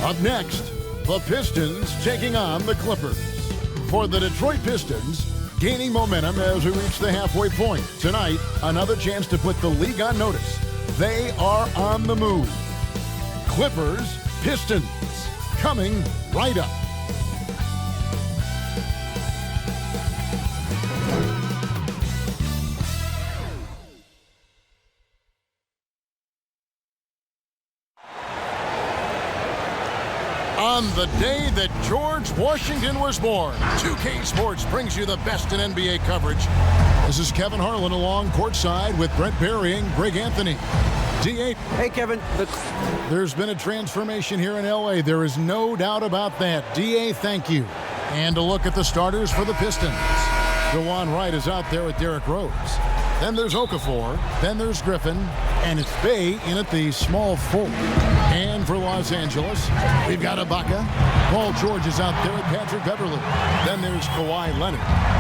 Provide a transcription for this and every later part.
Up next, the Pistons taking on the Clippers. For the Detroit Pistons, gaining momentum as we reach the halfway point. Tonight, another chance to put the league on notice. They are on the move. Clippers, Pistons, coming right up. On the day that George Washington was born, 2K Sports brings you the best in NBA coverage. This is Kevin Harlan along courtside with Brent Barry and Greg Anthony. D8. Hey, Kevin. There's been a transformation here in LA. There is no doubt about that. DA, thank you. And a look at the starters for the Pistons. DeJuan Wright is out there with Derrick Rose. Then there's Okafor. Then there's Griffin. And it's Bey in at the small forward. And for Los Angeles, we've got Ibaka. Paul George is out there with Patrick Beverley. Then there's Kawhi Leonard.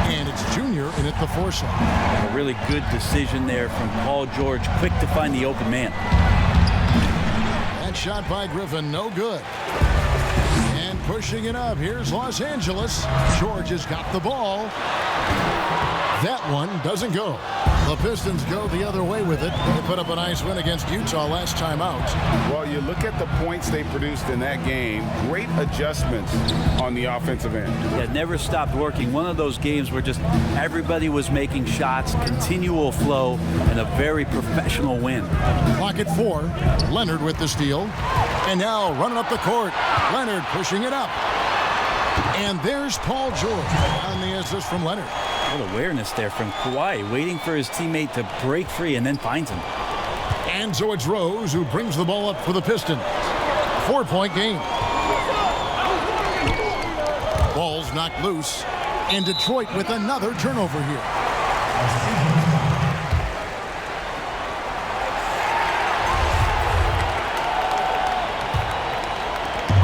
And it's Junior in at the 4 slot. A really good decision there from Paul George. Quick to find the open man. That shot by Griffin, no good. And pushing it up, here's Los Angeles. George has got the ball. That one doesn't go. The Pistons go the other way with it. They put up a nice win against Utah last time out. Well, you look at the points they produced in that game. Great adjustments on the offensive end. Yeah, never stopped working. One of those games where just everybody was making shots, continual flow, and a very professional win. Clock at 4. Leonard with the steal. And now running up the court. Leonard pushing it up. And there's Paul George on the assist from Leonard. What awareness there from Kawhi, waiting for his teammate to break free and then finds him. And so it's Rose who brings the ball up for the Pistons. 4-point game. Ball's knocked loose. And Detroit with another turnover here.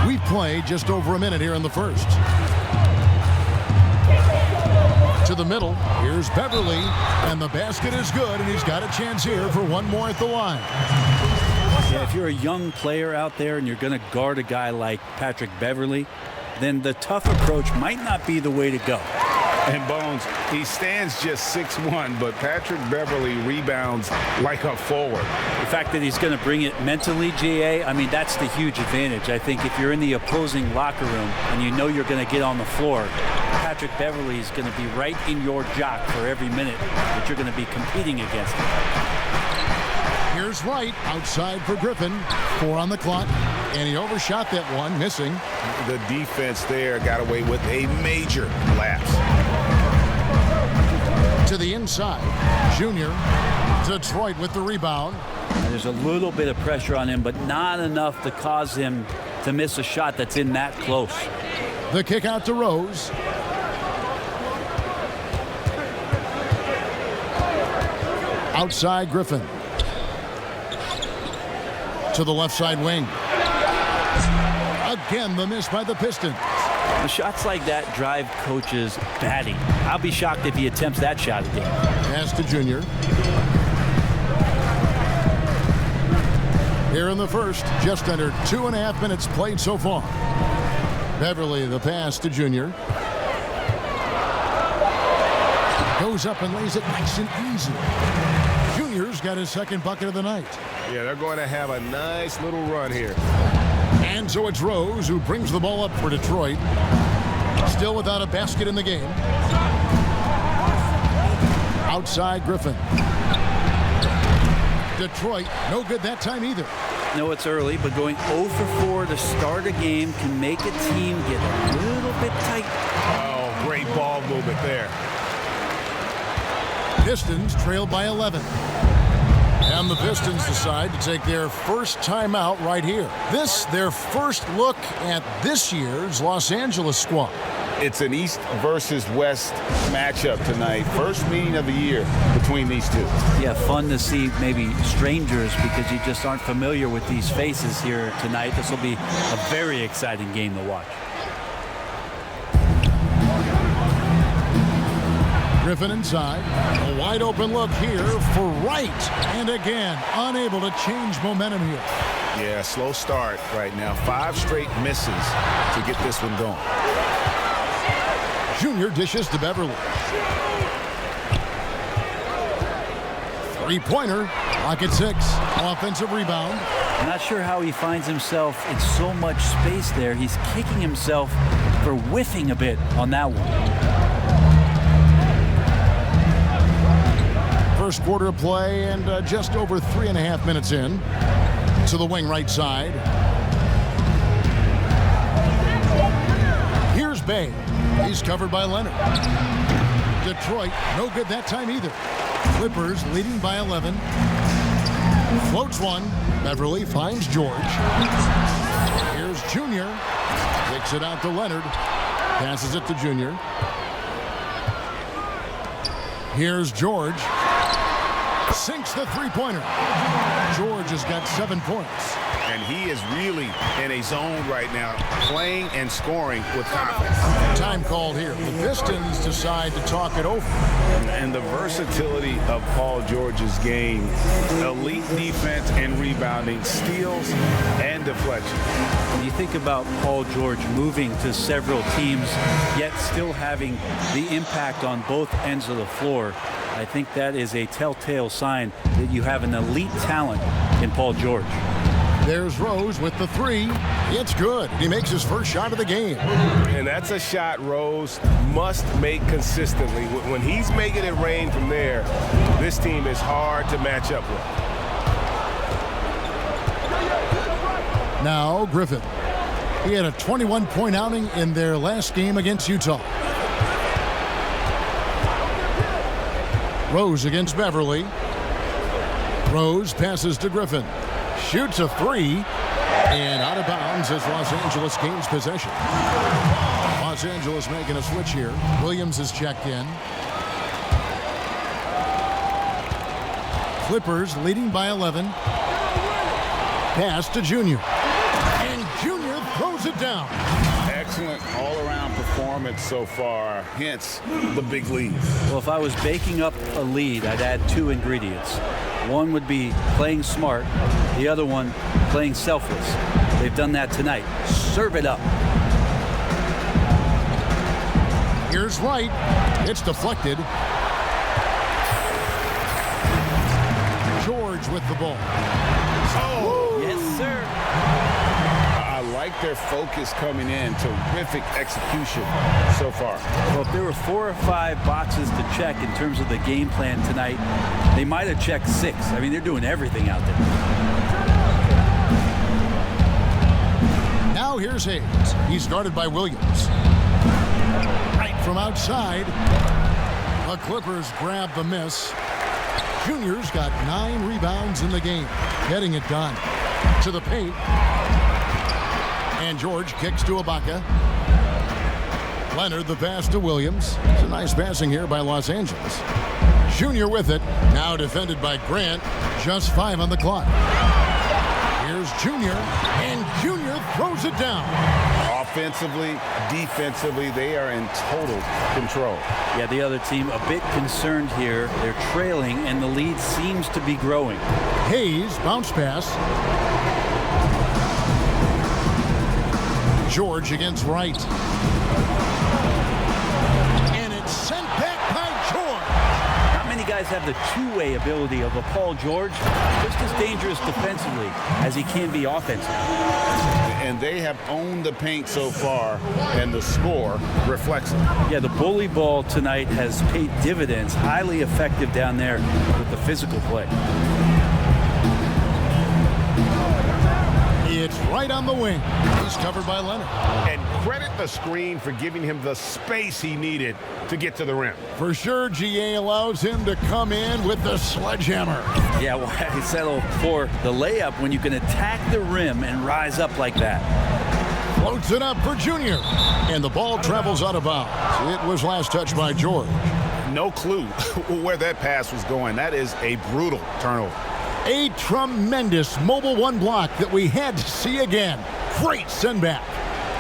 We've played just over a minute here in the first. To the middle, here's Beverley, and the basket is good, and he's got a chance here for one more at the line. Yeah, if you're a young player out there and you're going to guard a guy like Patrick Beverley, then the tough approach might not be the way to go. And Bones, he stands just 6'1", but Patrick Beverley rebounds like a forward. The fact that he's going to bring it mentally, GA, I mean, that's the huge advantage. I think if you're in the opposing locker room and you know you're going to get on the floor, Patrick Beverley is going to be right in your jock for every minute that you're going to be competing against him. Here's Wright outside for Griffin. 4 on the clock, and he overshot that one, missing. The defense there got away with a major lapse. To the inside, Junior. Detroit with the rebound. And there's a little bit of pressure on him, but not enough to cause him to miss a shot that's in that close. The kick out to Rose. Outside Griffin. To the left side wing. Again, the miss by the Pistons. The shots like that drive coaches batty. I'll be shocked if he attempts that shot again. Pass to Junior. Here in the first, just under 2.5 minutes played so far. Beverley, the pass to Junior. Goes up and lays it nice and easy. Junior's got his second bucket of the night. Yeah, they're going to have a nice little run here. And so it's Rose who brings the ball up for Detroit. Still without a basket in the game. Outside Griffin. Detroit, no good that time either. No, it's early, but going 0 for 4 to start a game can make a team get a little bit tight. Oh, great ball movement there. Pistons trail by 11. And the Pistons decide to take their first timeout right here. This, their first look at this year's Los Angeles squad. It's an East versus West matchup tonight. First meeting of the year between these two. Yeah, fun to see maybe strangers because you just aren't familiar with these faces here tonight. This will be a very exciting game to watch. Griffin inside. A wide open look here for Wright. And again, unable to change momentum here. Yeah, slow start right now. 5 straight misses to get this one going. Junior dishes to Beverly. Three-pointer, pocket 6. Offensive rebound. I'm not sure how he finds himself in so much space there. He's kicking himself for whiffing a bit on that one. First quarter of play and just over 3.5 minutes in. To the wing right side. Here's Bay. He's covered by Leonard. Detroit, no good that time either. Clippers leading by 11. Floats one. Beverly finds George. Here's Junior. Kicks it out to Leonard. Passes it to Junior. Here's George. Sinks the three-pointer. George has got 7 points. And he is really in a zone right now, playing and scoring with confidence. Time called here. The Pistons decide to talk it over. And the versatility of Paul George's game, elite defense and rebounding, steals and deflection. When you think about Paul George moving to several teams, yet still having the impact on both ends of the floor, I think that is a telltale sign that you have an elite talent in Paul George. There's Rose with the 3. It's good. He makes his first shot of the game. And that's a shot Rose must make consistently. When he's making it rain from there, this team is hard to match up with. Now Griffin. He had a 21-point outing in their last game against Utah. Rose against Beverly. Rose passes to Griffin. Shoots a 3. And out of bounds as Los Angeles gains possession. Los Angeles making a switch here. Williams is checked in. Clippers leading by 11. Pass to Junior. And Junior throws it down. Excellent all-around performance so far, hence the big lead. Well, if I was baking up a lead, I'd add 2 ingredients. One would be playing smart. The other one, playing selfless. They've done that tonight. Serve it up. Here's Wright. It's deflected. George with the ball. Oh, Yes, sir. I like their focus coming in. Terrific execution so far. Well, if there were 4 or 5 boxes to check in terms of the game plan tonight, they might have checked 6. I mean, they're doing everything out there. Now here's Hayes. He's guarded by Williams. Right from outside. The Clippers grab the miss. Junior's got 9 rebounds in the game. Getting it done. To the paint. And George kicks to Ibaka. Leonard the pass to Williams. It's a nice passing here by Los Angeles. Junior with it. Now defended by Grant. Just 5 on the clock. Here's Junior. And Junior throws it down. Offensively, defensively, they are in total control. Yeah, the other team a bit concerned here. They're trailing, and the lead seems to be growing. Hayes, bounce pass. George against Wright. And it's sent back by George. Not many guys have the two-way ability of a Paul George. Just as dangerous defensively as he can be offensively. And they have owned the paint so far, and the score reflects it. Yeah, the bully ball tonight has paid dividends. Highly effective down there with the physical play. It's right on the wing. He's covered by Leonard. And credit the screen for giving him the space he needed to get to the rim. For sure, GA allows him to come in with the sledgehammer. Yeah, well, I settle for the layup when you can attack the rim and rise up like that. Floats it up for Junior. And the ball travels out of bounds. It was last touched by George. No clue where that pass was going. That is a brutal turnover. A tremendous mobile one block that we had to see again. Great send back.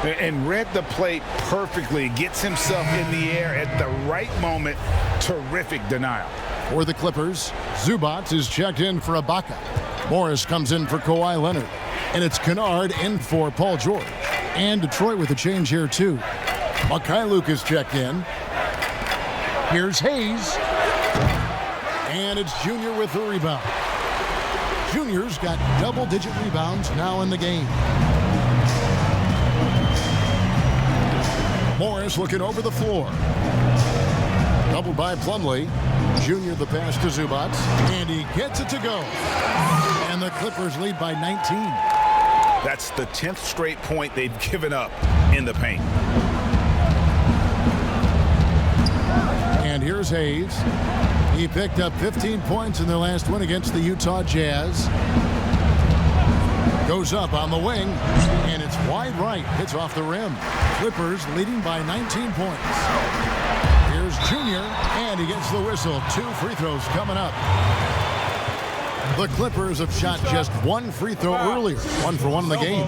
And read the plate perfectly. Gets himself in the air at the right moment. Terrific denial. For the Clippers, Zubac is checked in for Ibaka. Morris comes in for Kawhi Leonard. And it's Kennard in for Paul George. And Detroit with a change here, too. Mikhailuk is checked in. Here's Hayes. And it's Junior with the rebound. Junior's got double-digit rebounds now in the game. Morris looking over the floor. Doubled by Plumlee. Junior the pass to Zubac. And he gets it to go. And the Clippers lead by 19. That's the 10th straight point they've given up in the paint. And here's Hayes. He picked up 15 points in their last win against the Utah Jazz. Goes up on the wing, and it's wide right. Hits off the rim. Clippers leading by 19 points. Here's Junior, and he gets the whistle. 2 free throws coming up. The Clippers have shot just 1 free throw earlier. 1 for 1 in the game.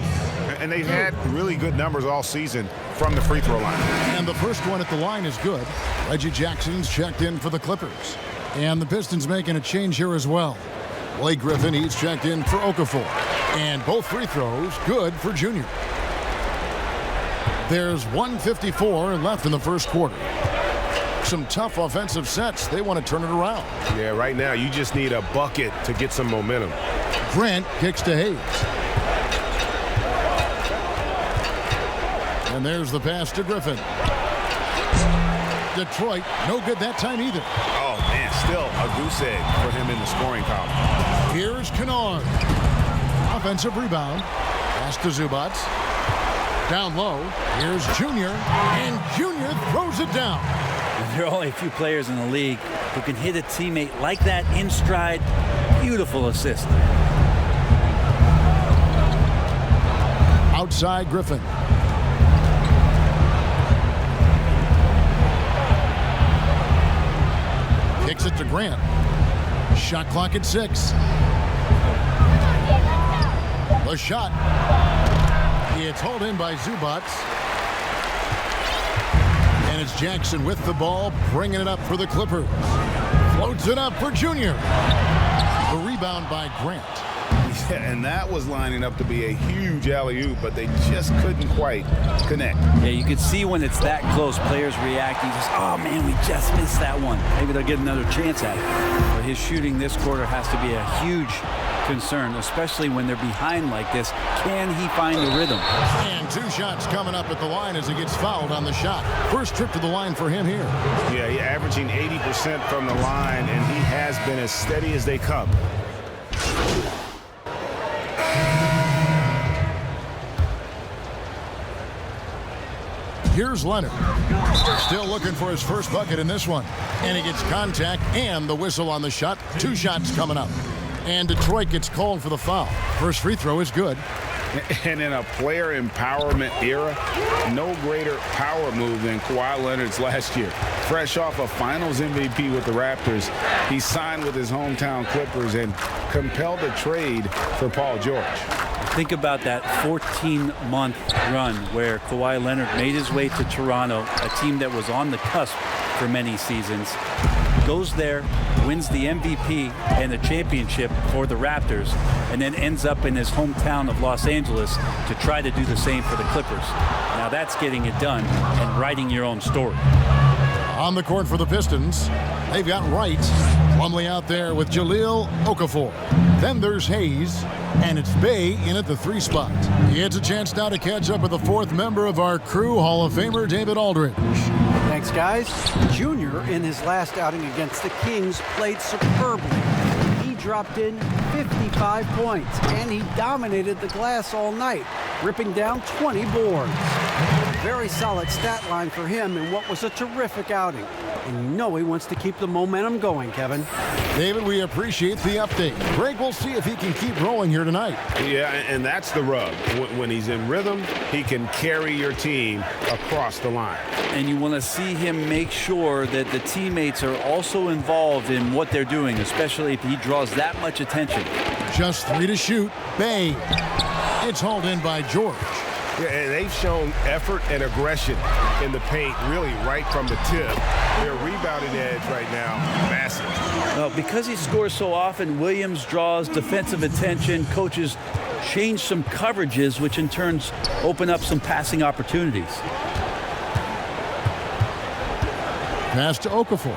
And they've had really good numbers all season from the free throw line. And the first one at the line is good. Reggie Jackson's checked in for the Clippers. And the Pistons making a change here as well. Blake Griffin, he's checked in for Okafor. And both free throws good for Junior. There's 1:54 left in the first quarter. Some tough offensive sets. They want to turn it around. Yeah, right now you just need a bucket to get some momentum. Grant kicks to Hayes. And there's the pass to Griffin. Detroit, no good that time either. Oh, man, still a goose egg for him in the scoring column. Here's Kennard. Offensive rebound. Pass to Zubac. Down low. Here's Junior. And Junior throws it down. There are only a few players in the league who can hit a teammate like that in stride. Beautiful assist. Outside Griffin. Kicks it to Grant. Shot clock at 6. The shot. It's hauled in by Zubac. And it's Jackson with the ball, bringing it up for the Clippers. Floats it up for Junior. The rebound by Grant. Yeah, and that was lining up to be a huge alley-oop, but they just couldn't quite connect. Yeah, you can see when it's that close, players reacting. Just, oh, man, we just missed that one. Maybe they'll get another chance at it. But his shooting this quarter has to be a huge concern, especially when they're behind like this. Can he find the rhythm? And 2 shots coming up at the line as he gets fouled on the shot. First trip to the line for him here. Yeah, he's averaging 80% from the line, and he has been as steady as they come. Here's Leonard. Still looking for his first bucket in this one. And he gets contact and the whistle on the shot. 2 shots coming up. And Detroit gets called for the foul. First free throw is good. And in a player empowerment era, no greater power move than Kawhi Leonard's last year. Fresh off a Finals MVP with the Raptors, he signed with his hometown Clippers and compelled a trade for Paul George. Think about that 14-month run where Kawhi Leonard made his way to Toronto, a team that was on the cusp for many seasons. Goes there, wins the MVP and the championship for the Raptors, and then ends up in his hometown of Los Angeles to try to do the same for the Clippers. Now that's getting it done and writing your own story. On the court for the Pistons, they've got Wright. Plumlee out there with Jahlil Okafor. Then there's Hayes, and it's Bay in at the 3 spot. He gets a chance now to catch up with the 4th member of our crew, Hall of Famer David Aldridge. Thanks, guys. Junior, in his last outing against the Kings, played superbly. He dropped in 55 points, and he dominated the glass all night, ripping down 20 boards. Very solid stat line for him in what was a terrific outing. And you know he wants to keep the momentum going, Kevin. David, we appreciate the update. Greg, we'll see if he can keep rolling here tonight. Yeah, and that's the rub. When he's in rhythm, he can carry your team across the line. And you want to see him make sure that the teammates are also involved in what they're doing, especially if he draws that much attention. Just 3 to shoot. Bay. It's hauled in by George. Yeah, and they've shown effort and aggression in the paint, really right from the tip. Their rebounding edge right now, massive. Because he scores so often, Williams draws defensive attention. Coaches change some coverages, which in turn open up some passing opportunities. Pass to Okafor.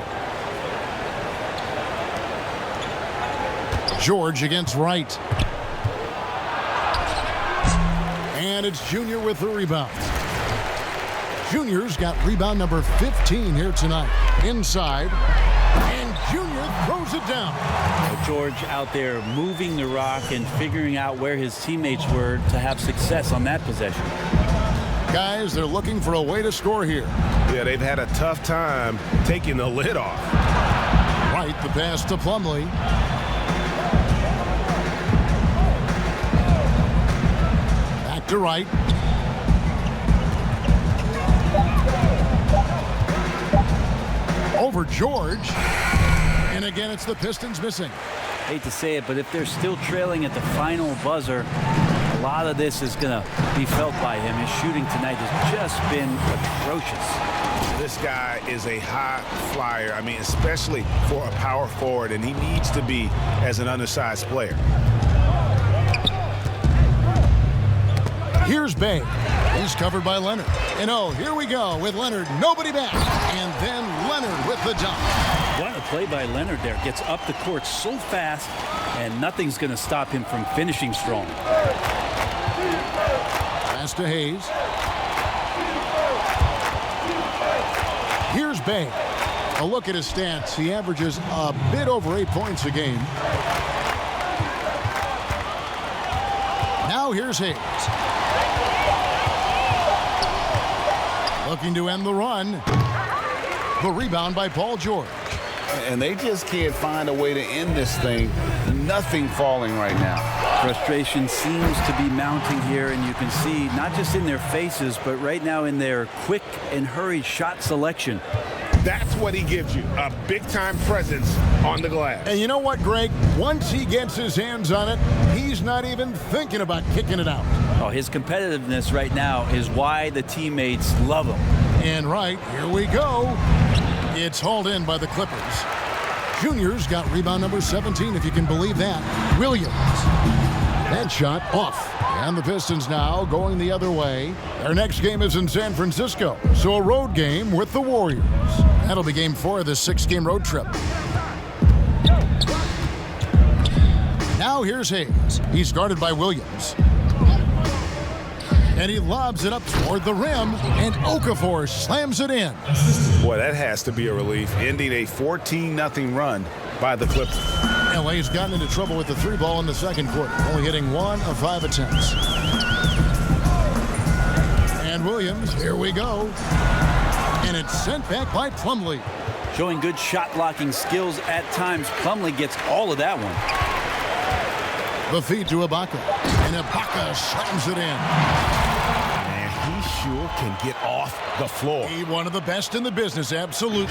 George against Wright. And it's Junior with the rebound. Junior's got rebound number 15 here tonight. Inside. And Junior throws it down. George out there moving the rock and figuring out where his teammates were to have success on that possession. Guys, they're looking for a way to score here. Yeah, they've had a tough time taking the lid off. Wright, the pass to Plumlee. Back to Wright. Over George. And again, it's the Pistons missing. Hate to say it, but if they're still trailing at the final buzzer, a lot of this is going to be felt by him. His shooting tonight has just been atrocious. This guy is a high flyer. I mean, especially for a power forward, and he needs to be as an undersized player. Here's Bay. He's covered by Leonard. And oh, here we go with Leonard. Nobody back. And then Leonard with the dunk. What a play by Leonard there. Gets up the court so fast, and nothing's going to stop him from finishing strong. Pass to Hayes. Here's Bay. A look at his stats. He averages a bit over 8 points a game. Now here's Hayes. Looking to end the run. The rebound by Paul George. And they just can't find a way to end this thing. Nothing falling right now. Frustration seems to be mounting here, and you can see not just in their faces, but right now in their quick and hurried shot selection. That's what he gives you, a big-time presence on the glass. And you know what, Greg? Once he gets his hands on it, he's not even thinking about kicking it out. Oh, his competitiveness right now is why the teammates love him. And right, here we go. It's hauled in by the Clippers. Junior's got rebound number 17, if you can believe that. Williams. That shot off. And the Pistons now going the other way. Their next game is in San Francisco, so a road game with the Warriors. That'll be game 4 of this 6-game road trip. Now here's Hayes. He's guarded by Williams. And he lobs it up toward the rim, and Okafor slams it in. Boy, that has to be a relief, ending a 14-0 run by the Clippers. LA's gotten into trouble with the 3-ball in the second quarter, only hitting 1 of 5 attempts. And Williams, here we go. And it's sent back by Plumlee. Showing good shot blocking skills at times. Plumlee gets all of that one. The feed to Ibaka. And Ibaka slams it in. Man, he sure can get off the floor. He's one of the best in the business, absolutely.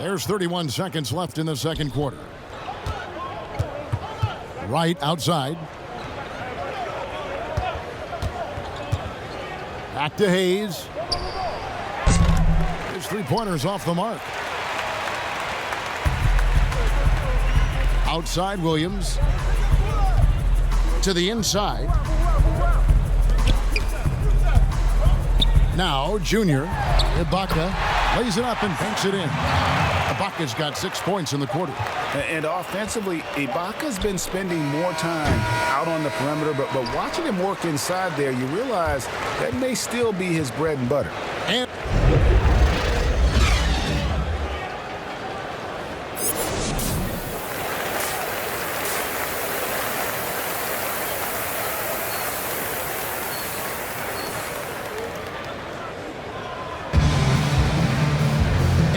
There's 31 seconds left in the second quarter. Right outside. Back to Hayes. His three-pointer's off the mark. Outside Williams. To the inside. Now Junior. Ibaka lays it up and banks it in. Ibaka's got 6 points in the quarter. And offensively, Ibaka's been spending more time out on the perimeter, but watching him work inside there, you realize that may still be his bread and butter.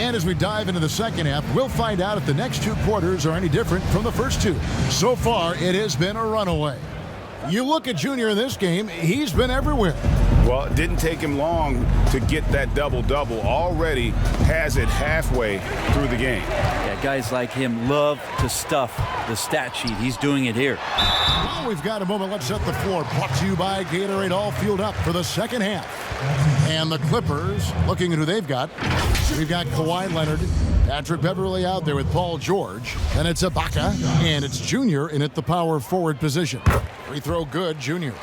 And as we dive into the second half, we'll find out if the next 2 quarters are any different from the first 2. So far, it has been a runaway. You look at Junior in this game, he's been everywhere. Well, it didn't take him long to get that double-double. Already has it halfway through the game. Yeah, guys like him love to stuff the stat sheet. He's doing it here. Well, we've got a moment. Let's set the floor. Brought to you by Gatorade, all fueled up for the second half. And the Clippers, looking at who they've got. We've got Kawhi Leonard, Patrick Beverly out there with Paul George. Then it's Ibaka, and it's Junior in at the power forward position. Free throw good, Junior.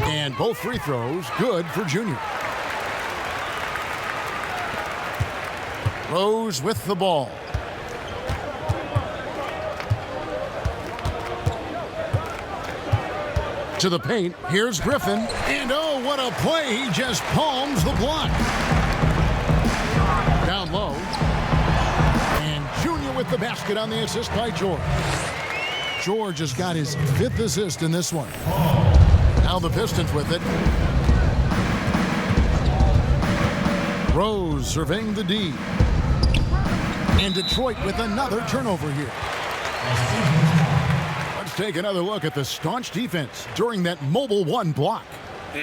And both free throws good for Junior. Rose with the ball. To the paint. Here's Griffin. And oh, what a play. He just palms the block. Down low. And Junior with the basket on the assist by George. George has got his 5th assist in this one. Now the Pistons with it. Rose surveying the D. And Detroit with another turnover here. Let's take another look at the staunch defense during that mobile 1 block.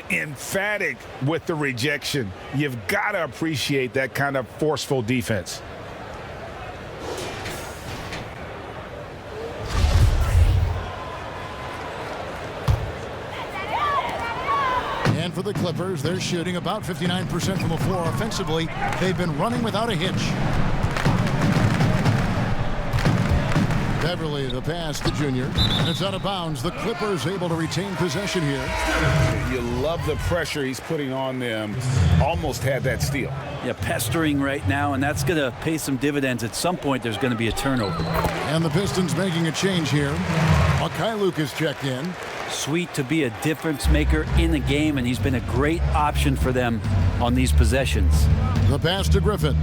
Emphatic with the rejection. You've got to appreciate that kind of forceful defense. And for the Clippers, they're shooting about 59% from the floor offensively. They've been running without a hitch. Beverly, the pass to Junior. And it's out of bounds. The Clippers able to retain possession here. You love the pressure he's putting on them. Almost had that steal. Yeah, pestering right now, and that's going to pay some dividends. At some point, there's going to be a turnover. And the Pistons making a change here. Mikhailuk is checked in. Sweet to be a difference maker in the game, and he's been a great option for them on these possessions. The pass to Griffin.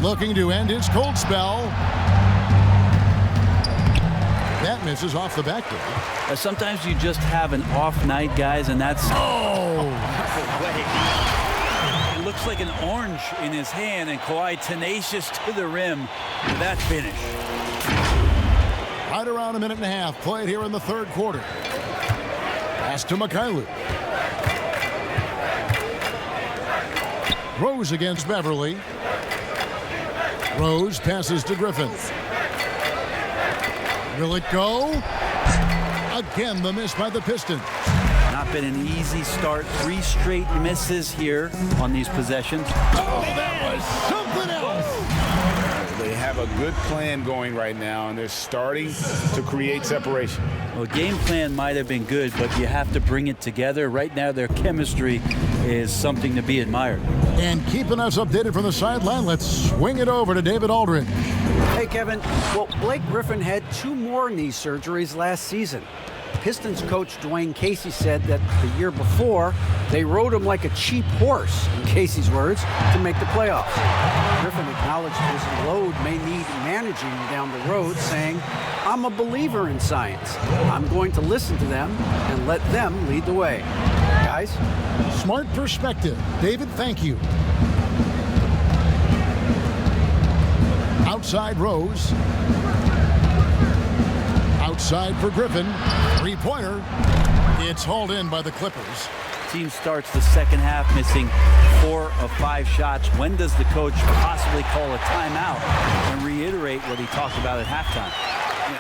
Looking to end his cold spell. That misses off the backboard. Sometimes you just have an off night, guys, and that's... Oh! It looks like an orange in his hand, and Kawhi tenacious to the rim with that finish. Right around a minute and a half played here in the 3rd quarter. Pass to Mikhailuk. Rose against Beverly. Rose passes to Griffin. Will it go? Again, the miss by the Pistons. Not been an easy start. 3 straight misses here on these possessions. Oh, that was something else. They have a good plan going right now, and they're starting to create separation. Well, game plan might have been good, but you have to bring it together. Right now, their chemistry is something to be admired. And keeping us updated from the sideline, let's swing it over to David Aldridge. Hey, Kevin. Well, Blake Griffin had 2 more knee surgeries last season. Pistons coach Dwayne Casey said that the year before, they rode him like a cheap horse, in Casey's words, to make the playoffs. Griffin acknowledged his load may need managing down the road, saying, "I'm a believer in science. I'm going to listen to them and let them lead the way." Guys? Smart perspective. David, thank you. Outside Rose. Outside for Griffin. 3-pointer. It's hauled in by the Clippers. Team starts the second half missing 4 of 5 shots. When does the coach possibly call a timeout and reiterate what he talked about at halftime?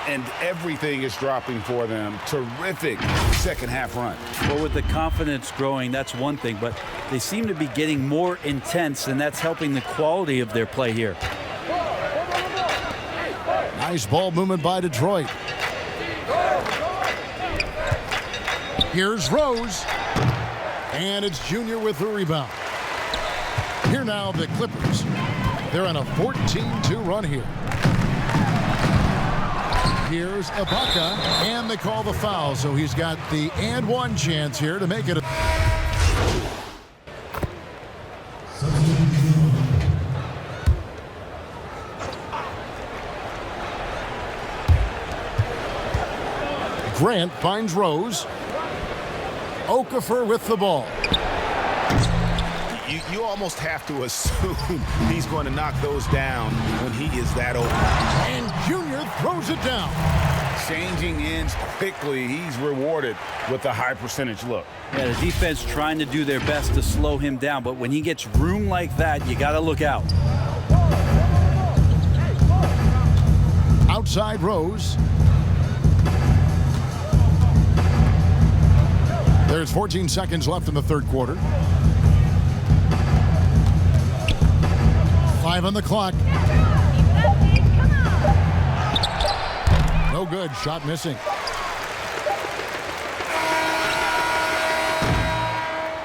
And everything is dropping for them. Terrific second half run. Well, with the confidence growing, that's one thing, but they seem to be getting more intense, and that's helping the quality of their play here. Nice ball movement by Detroit. Here's Rose. And it's Junior with the rebound. Here now the Clippers. They're on a 14-2 run here. Here's Ibaka, and they call the foul, so he's got the and one chance here to make it a... Grant finds Rose. Okafor with the ball. You almost have to assume he's going to knock those down when he is that open. And Junior throws it down. Changing ends quickly. He's rewarded with a high percentage look. Yeah, the defense trying to do their best to slow him down, but when he gets room like that, you got to look out. Outside Rose. There's 14 seconds left in the third quarter. 5 on the clock. No good. Shot missing.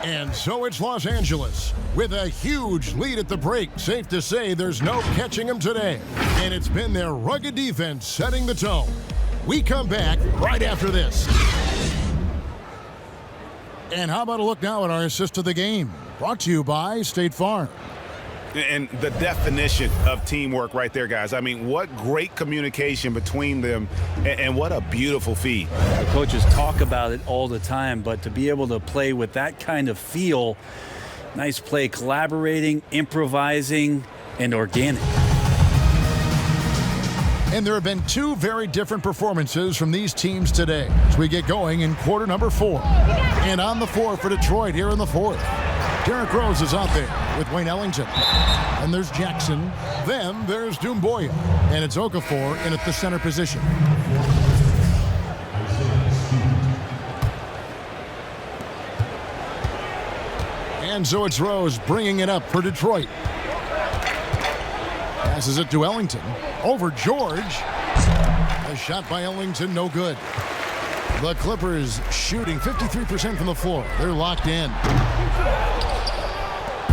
And so it's Los Angeles with a huge lead at the break. Safe to say there's no catching them today. And it's been their rugged defense setting the tone. We come back right after this. And how about a look now at our assist of the game? Brought to you by State Farm. And the definition of teamwork right there, guys. I mean, what great communication between them, and what a beautiful feed. The coaches talk about it all the time, but to be able to play with that kind of feel, nice play, collaborating, improvising, and organic. And there have been two very different performances from these teams today as we get going in quarter number 4. And on the floor for Detroit here in the fourth, Derrick Rose is out there with Wayne Ellington. And there's Jackson. Then there's Doumbouya. And it's Okafor in at the center position. And so it's Rose bringing it up for Detroit. Passes it to Ellington. Over George. A shot by Ellington, no good. The Clippers shooting 53% from the floor. They're locked in.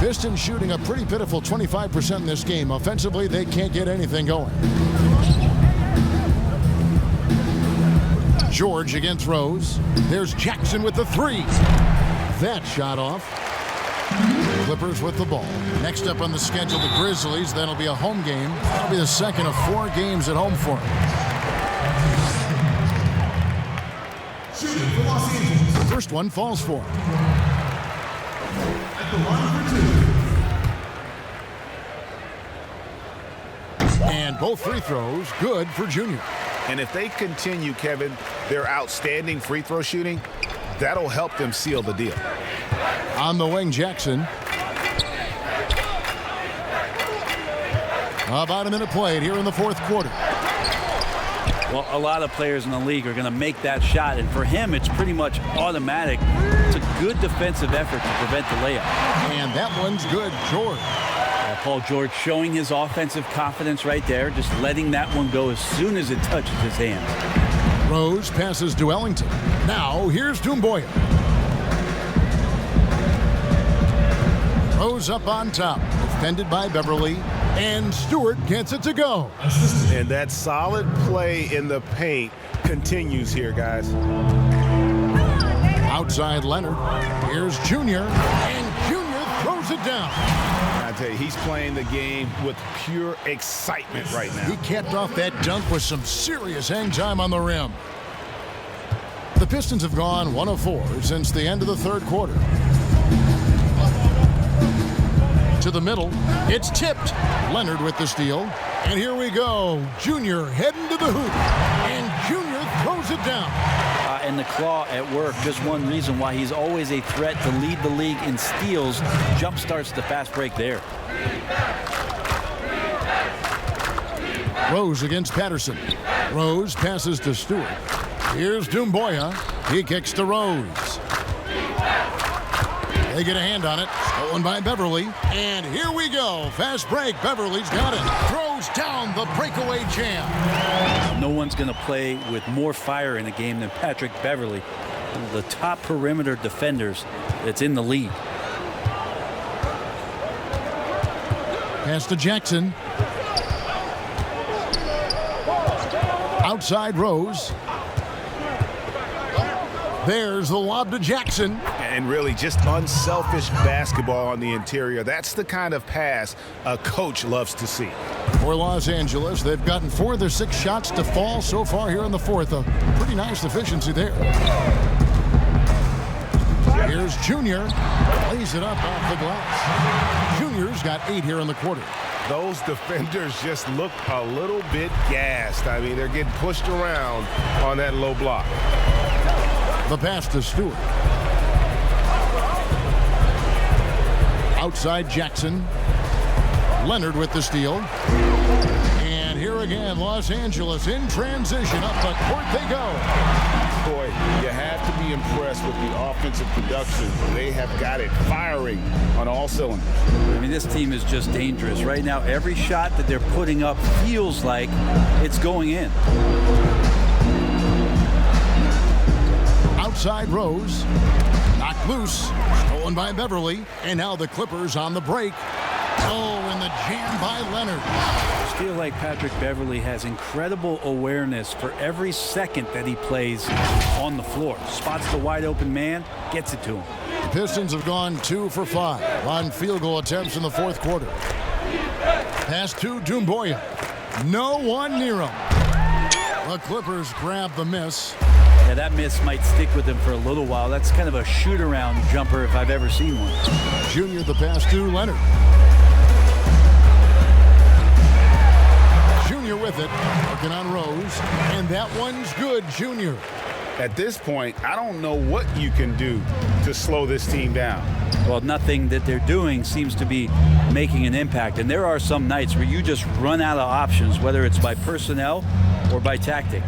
Pistons shooting a pretty pitiful 25% in this game. Offensively, they can't get anything going. George against Rose. There's Jackson with the 3. That shot off. Clippers with the ball. Next up on the schedule, the Grizzlies. That'll be a home game. That'll be the second of 4 games at home for them. The first one falls for him. At the line for 2. And both free throws good for Junior. And if they continue, Kevin, their outstanding free throw shooting, that'll help them seal the deal. On the wing, Jackson. About a minute played here in the fourth quarter. Well, a lot of players in the league are going to make that shot, and for him, it's pretty much automatic. It's a good defensive effort to prevent the layup. And that one's good, George. Paul George showing his offensive confidence right there, just letting that one go as soon as it touches his hands. Rose passes to Ellington. Now, here's Doumbouya. Rose up on top, defended by Beverly, and Stewart gets it to go. And that solid play in the paint continues here, guys. Outside Leonard. Here's Junior, and Junior throws it down. I tell you, he's playing the game with pure excitement right now. He capped off that dunk with some serious hang time on the rim. The Pistons have gone 1 of 4 since the end of the third quarter. To the middle, it's tipped. Leonard with the steal. And here we go. Junior heading to the hoop. And Junior throws it down. And the claw at work, just one reason why he's always a threat to lead the league in steals. Jump starts the fast break there. Rose against Patterson. Rose passes to Stewart. Here's Doumbouya. He kicks to Rose. They get a hand on it. Stolen by Beverly. And here we go. Fast break. Beverly's got it. Throws down the breakaway jam. No one's going to play with more fire in a game than Patrick Beverly, one of the top perimeter defenders that's in the league. Pass to Jackson. Outside Rose. There's the lob to Jackson. And really just unselfish basketball on the interior. That's the kind of pass a coach loves to see. For Los Angeles, they've gotten 4 of their 6 shots to fall so far here in the fourth. A pretty nice efficiency there. Here's Junior. Lays it up off the glass. Junior's got 8 here in the quarter. Those defenders just look a little bit gassed. I mean, they're getting pushed around on that low block. The pass to Stewart. Outside Jackson. Leonard with the steal. And here again, Los Angeles in transition. Up the court they go. Boy, you have to be impressed with the offensive production. They have got it firing on all cylinders. I mean, this team is just dangerous. Right now, every shot that they're putting up feels like it's going in. Outside Rose, knocked loose, stolen by Beverly, and now the Clippers on the break. Oh, and the jam by Leonard. I feel like Patrick Beverly has incredible awareness for every second that he plays on the floor. Spots the wide open man, gets it to him. The Pistons have gone 2 for 5 on field goal attempts in the fourth quarter. Pass to Doumbouya. No one near him. The Clippers grab the miss. Yeah, that miss might stick with him for a little while. That's kind of a shoot-around jumper if I've ever seen one. Junior the pass to Leonard. Junior with it, working on Rose, and that one's good, Junior. At this point, I don't know what you can do to slow this team down. Well, nothing that they're doing seems to be making an impact. And there are some nights where you just run out of options, whether it's by personnel or by tactic.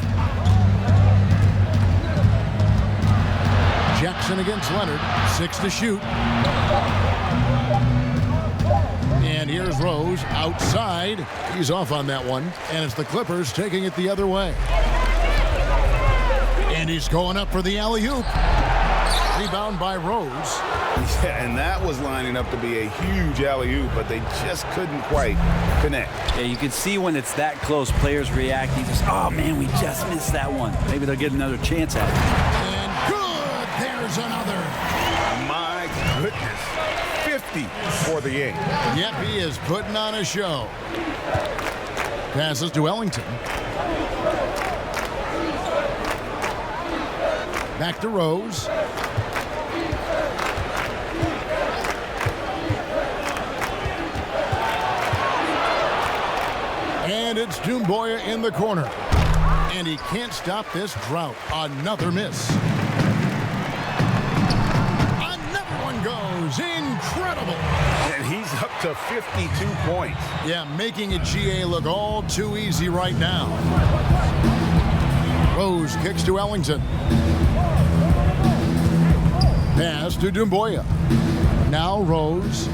Jackson against Leonard, 6 to shoot. And here's Rose outside. He's off on that one. And it's the Clippers taking it the other way. And he's going up for the alley-oop. Rebound by Rose. Yeah, and that was lining up to be a huge alley-oop, but they just couldn't quite connect. Yeah, you can see when it's that close, players reacting. Just, oh, man, we just missed that one. Maybe they'll get another chance at it. And good. There's another. My goodness. 50 for the game. Yep, he is putting on a show. Passes to Ellington. Back to Rose. And it's Doumbouya in the corner. And he can't stop this drought. Another miss. Another one goes. Incredible. And he's up to 52 points. Yeah, making a GA look all too easy right now. Rose kicks to Ellington. Pass to Doumbouya. Now Rose.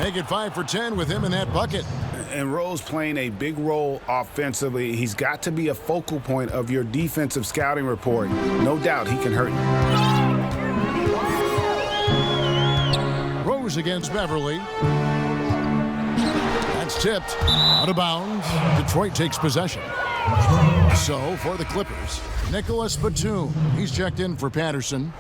Make it 5 for 10 with him in that bucket. And Rose playing a big role offensively. He's got to be a focal point of your defensive scouting report. No doubt he can hurt you. Rose against Beverly. That's tipped. Out of bounds. Detroit takes possession. So for the Clippers, Nicholas Batum. He's checked in for Patterson.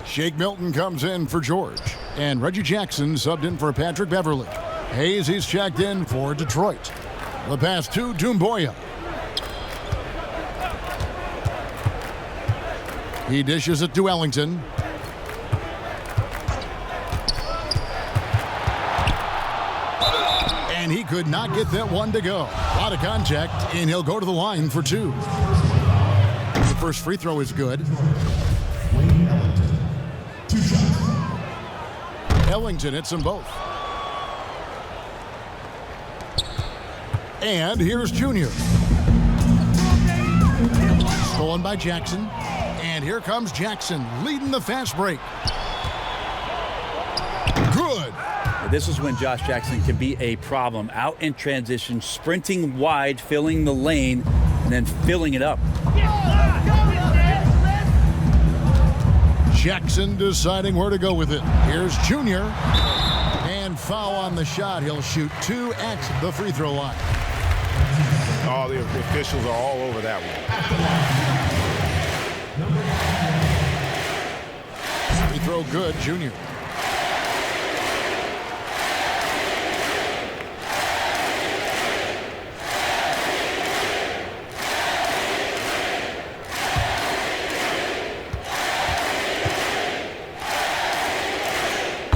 Shake Milton comes in for George. And Reggie Jackson subbed in for Patrick Beverly. Hayes, he's checked in for Detroit. The pass to Doumbouya. He dishes it to Ellington. And he could not get that one to go. A lot of contact, and he'll go to the line for 2. The first free throw is good. Ellington hits them both. And here's Junior. Stolen by Jackson. And here comes Jackson leading the fast break. Good. This is when Josh Jackson can be a problem. Out in transition, sprinting wide, filling the lane, and then filling it up. Jackson deciding where to go with it. Here's Junior. And foul on the shot. He'll shoot 2 at the free throw line. All the officials are all over that one. Free throw good, Junior.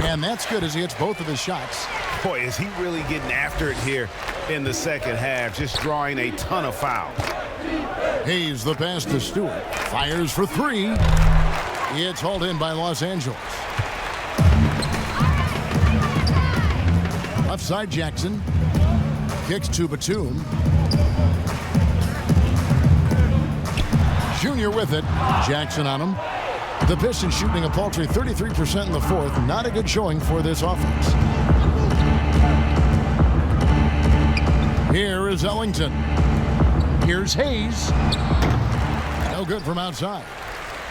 And that's good as he hits both of his shots. Boy, is he really getting after it here in the second half, just drawing a ton of fouls. Hayes the pass to Stewart. Fires for 3. It's hauled in by Los Angeles. Left side, Jackson. Kicks to Batum. Junior with it. Jackson on him. The Pistons shooting a paltry 33% in the fourth. Not a good showing for this offense. Here is Ellington. Here's Hayes. No good from outside.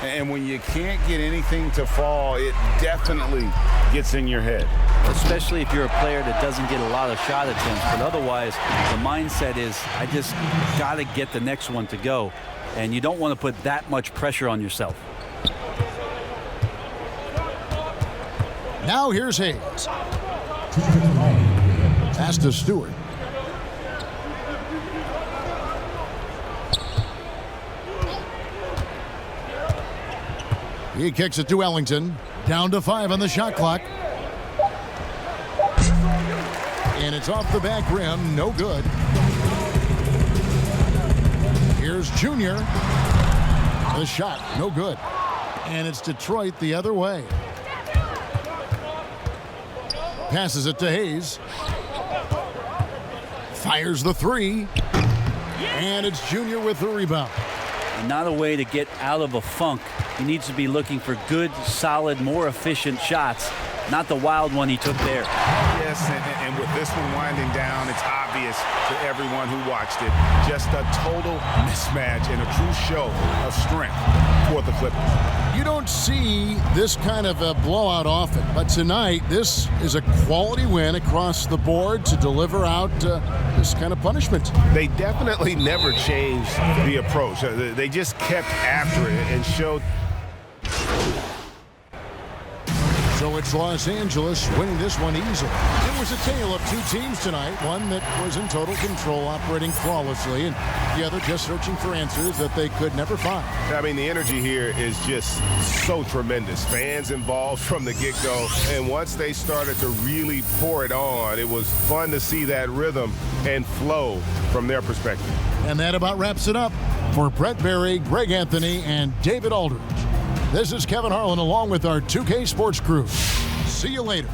And when you can't get anything to fall, it definitely gets in your head. Especially if you're a player that doesn't get a lot of shot attempts. But otherwise, the mindset is, I just got to get the next one to go. And you don't want to put that much pressure on yourself. Now here's Hayes. Pass to Stewart. He kicks it to Ellington. Down to 5 on the shot clock. And it's off the back rim. No good. Here's Junior. The shot. No good. And it's Detroit the other way. Passes it to Hayes. Fires the three. And it's Junior with the rebound. Not a way to get out of a funk. He needs to be looking for good, solid, more efficient shots, not the wild one he took there. Yes, and with this one winding down, it's obvious to everyone who watched it. Just a total mismatch and a true show of strength for the Clippers. You don't see this kind of a blowout often, but tonight this is a quality win across the board to deliver out this kind of punishment. They definitely never changed the approach. They just kept after it and showed. So it's Los Angeles winning this one easily. It was a tale of two teams tonight, one that was in total control, operating flawlessly, and the other just searching for answers that they could never find. I mean, the energy here is just so tremendous. Fans involved from the get-go, and once they started to really pour it on, it was fun to see that rhythm and flow from their perspective. And that about wraps it up. For Brett Berry, Greg Anthony, and David Aldridge, this is Kevin Harlan along with our 2K Sports crew. See you later.